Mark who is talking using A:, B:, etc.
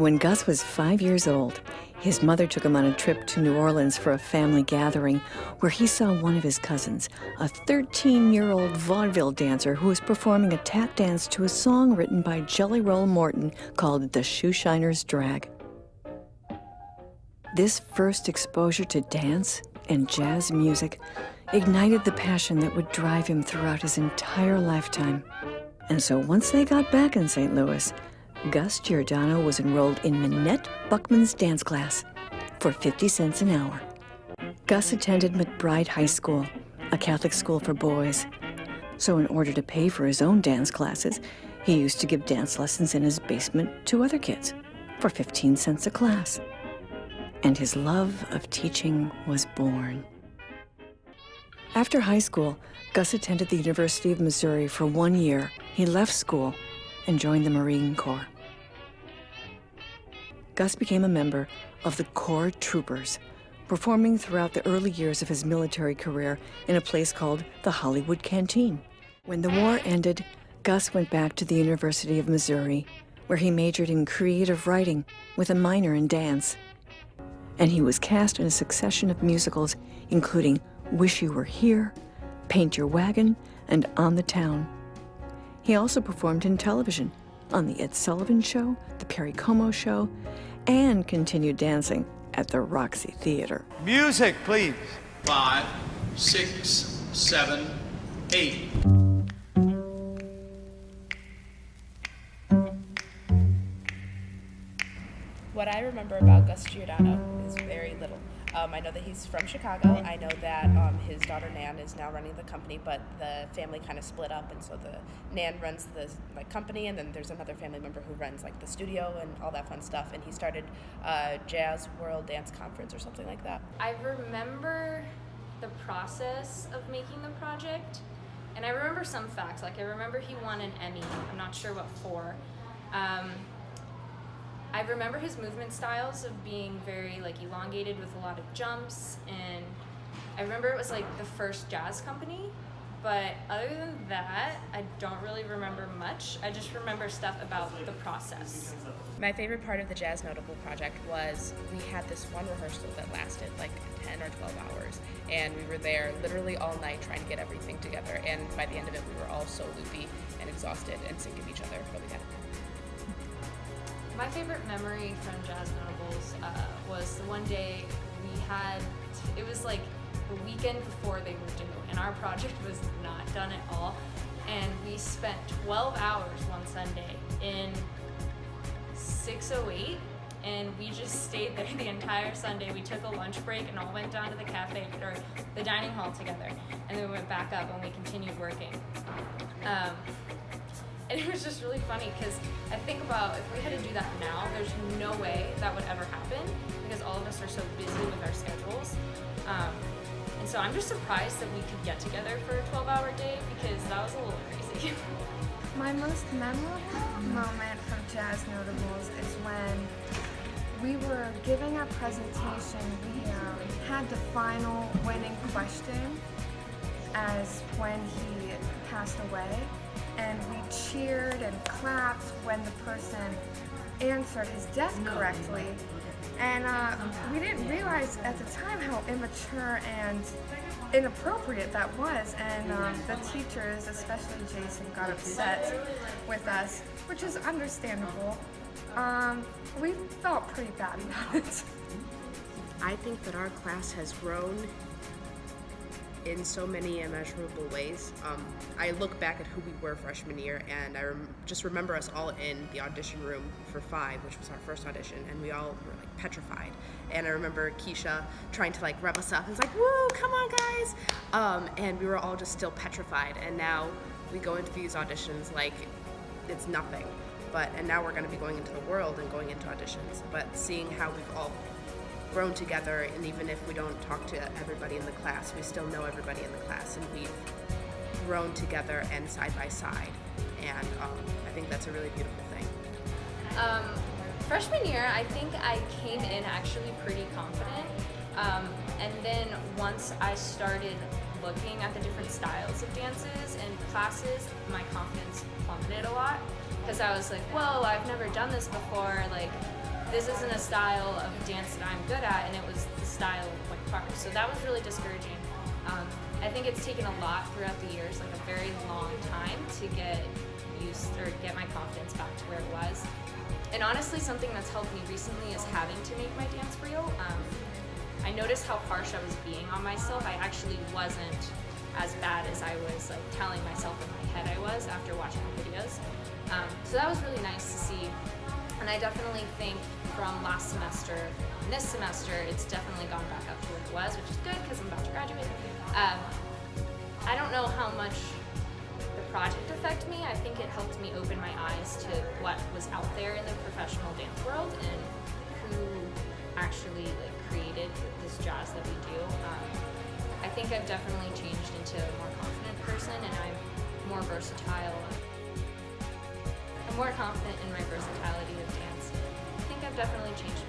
A: When Gus was 5 years old, his mother took him on a trip to New Orleans for a family gathering where he saw one of his cousins, a 13-year-old vaudeville dancer who was performing a tap dance to a song written by Jelly Roll Morton called The Shoeshiner's Drag. This first exposure to dance and jazz music ignited the passion that would drive him throughout his entire lifetime. And so once they got back in St. Louis, Gus Giordano was enrolled in Minette Buckman's dance class for 50 cents an hour. Gus attended McBride High School, a Catholic school for boys. So in order to pay for his own dance classes, he used to give dance lessons in his basement to other kids for 15 cents a class. And his love of teaching was born. After high school, Gus attended the University of Missouri for 1 year. He left school and joined the Marine Corps. Gus became a member of the Corps Troopers, performing throughout the early years of his military career in a place called the Hollywood Canteen. When the war ended, Gus went back to the University of Missouri, where he majored in creative writing with a minor in dance. And he was cast in a succession of musicals, including Wish You Were Here, Paint Your Wagon, and On the Town. He also performed in television, on The Ed Sullivan Show, The Perry Como Show, and continued dancing at the Roxy Theater.
B: Music, please.
C: 5, 6, 7, 8.
D: What I remember about Gus Giordano is very little. I know that he's from Chicago. I know that his daughter Nan is now running the company, but the family kind of split up, and so the Nan runs the company, and then there's another family member who runs the studio and all that fun stuff. And he started Jazz World Dance Conference or something like that.
E: I remember the process of making the project, and I remember some facts. I remember he won an Emmy. I'm not sure what for. I remember his movement styles of being very elongated with a lot of jumps, and I remember it was the first jazz company, but other than that, I don't really remember much. I just remember stuff about the process.
D: My favorite part of the Jazz Notable project was we had this one rehearsal that lasted 10 or 12 hours, and we were there literally all night trying to get everything together, and by the end of it we were all so loopy and exhausted and sick of each other, but we got it.
E: My favorite memory from Jazz Notables was the one day it was the weekend before they were due, and our project was not done at all, and we spent 12 hours one Sunday in 608, and we just stayed there the entire Sunday. We took a lunch break and all went down to the cafe, or the dining hall together, and then we went back up and we continued working. And it was just really funny because I think about if we had to do that now, there's no way that would ever happen because all of us are so busy with our schedules. And so I'm just surprised that we could get together for a 12-hour day because that was a little crazy.
F: My most memorable moment from Jazz Notables is when we were giving our presentation. We had the final winning question as when he passed away. And we cheered and clapped when the person answered his death correctly. And we didn't realize at the time how immature and inappropriate that was. And the teachers, especially Jason, got upset with us, which is understandable. We felt pretty bad about it.
G: I think that our class has grown in so many immeasurable ways. I look back at who we were freshman year, and I just remember us all in the audition room for 5, which was our first audition, and we all were petrified. And I remember Keisha trying to rev us up. It was woo, come on guys! And we were all just still petrified, and now we go into these auditions like it's nothing. And now we're gonna be going into the world and going into auditions, but seeing how we've all grown together, and even if we don't talk to everybody in the class, we still know everybody in the class, and we've grown together and side by side, and I think that's a really beautiful thing.
E: Freshman year, I think I came in actually pretty confident, and then once I started looking at the different styles of dances and classes, my confidence plummeted a lot, because I was whoa, I've never done this before, this isn't a style of dance that I'm good at, and it was the style of Point Park. So that was really discouraging. I think it's taken a lot throughout the years, like a very long time, to get used or get my confidence back to where it was. And honestly, something that's helped me recently is having to make my dance reel. I noticed how harsh I was being on myself. I actually wasn't as bad as I was like telling myself in my head I was after watching the videos. So that was really nice to see. And I definitely think from last semester and this semester, it's definitely gone back up to where it was, which is good because I'm about to graduate. I don't know how much the project affected me. I think it helped me open my eyes to what was out there in the professional dance world and who actually like created this jazz that we do. I think I've definitely changed into a more confident person, and I'm more versatile. I'm more confident in my versatility of dance. I think I've definitely changed.